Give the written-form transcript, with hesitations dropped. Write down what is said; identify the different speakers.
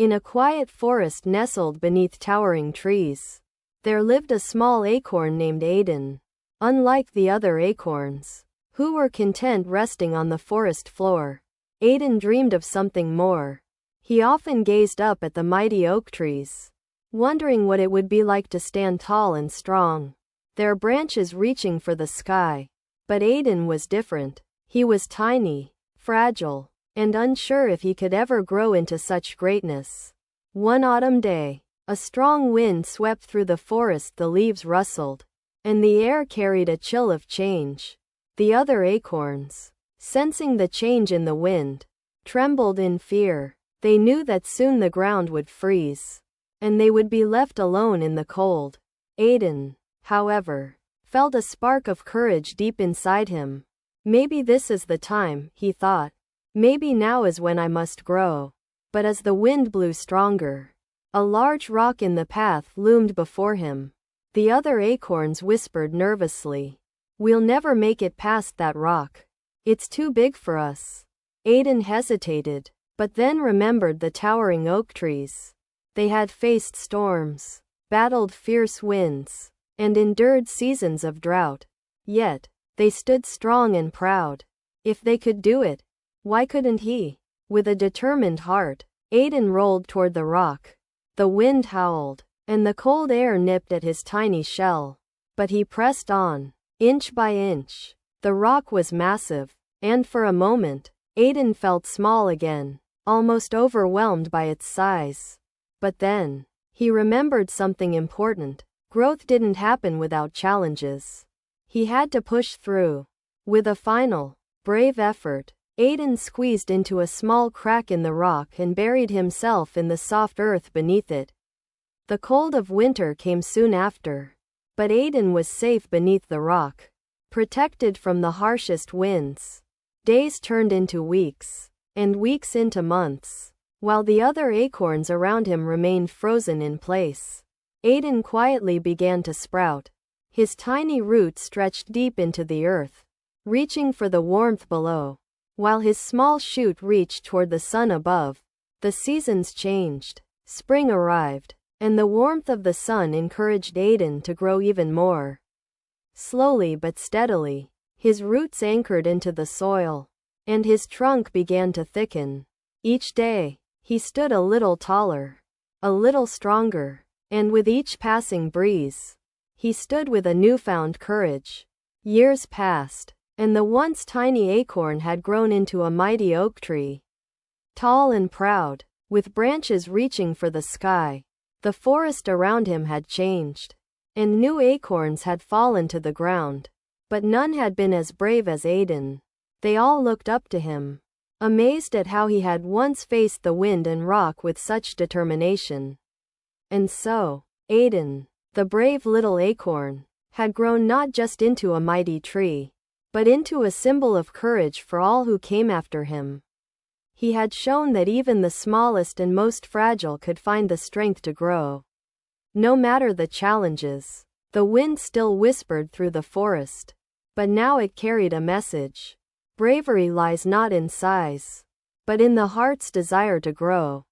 Speaker 1: In a quiet forest nestled beneath towering trees, there lived a small acorn named Acorn. Unlike the other acorns, who were content resting on the forest floor, Acorn dreamed of something more. He often gazed up at the mighty oak trees, wondering what it would be like to stand tall and strong, their branches reaching for the sky. But Acorn was different. He was tiny, fragile, and unsure if he could ever grow into such greatness. One autumn day, a strong wind swept through the forest, the leaves rustled, and the air carried a chill of change. The other acorns, sensing the change in the wind, trembled in fear. They knew that soon the ground would freeze, and they would be left alone in the cold. Acorn, however, felt a spark of courage deep inside him. Maybe this is the time, he thought. Maybe now is when I must grow. But as the wind blew stronger, a large rock in the path loomed before him. The other acorns whispered nervously, "We'll never make it past that rock. It's too big for us." Acorn hesitated, but then remembered the towering oak trees. They had faced storms, battled fierce winds, and endured seasons of drought. Yet, they stood strong and proud. If they could do it, why couldn't he? With a determined heart, Acorn rolled toward the rock. The wind howled, and the cold air nipped at his tiny shell. But he pressed on, inch by inch. The rock was massive, and for a moment, Acorn felt small again, almost overwhelmed by its size. But then, he remembered something important. Growth didn't happen without challenges. He had to push through. With a final, brave effort, Acorn squeezed into a small crack in the rock and buried himself in the soft earth beneath it. The cold of winter came soon after, but Acorn was safe beneath the rock, protected from the harshest winds. Days turned into weeks, and weeks into months, while the other acorns around him remained frozen in place. Acorn quietly began to sprout. His tiny roots stretched deep into the earth, reaching for the warmth below, while his small shoot reached toward the sun above. The seasons changed. Spring arrived, and the warmth of the sun encouraged Acorn to grow even more. Slowly but steadily, his roots anchored into the soil, and his trunk began to thicken. Each day, he stood a little taller, a little stronger, and with each passing breeze, he stood with a newfound courage. Years passed, and the once tiny acorn had grown into a mighty oak tree. Tall and proud, with branches reaching for the sky. The forest around him had changed, and new acorns had fallen to the ground. But none had been as brave as Acorn. They all looked up to him, amazed at how he had once faced the wind and rock with such determination. And so, Acorn, the brave little acorn, had grown not just into a mighty tree, but into a symbol of courage for all who came after him. He had shown that even the smallest and most fragile could find the strength to grow. No matter the challenges, the wind still whispered through the forest, but now it carried a message. Bravery lies not in size, but in the heart's desire to grow.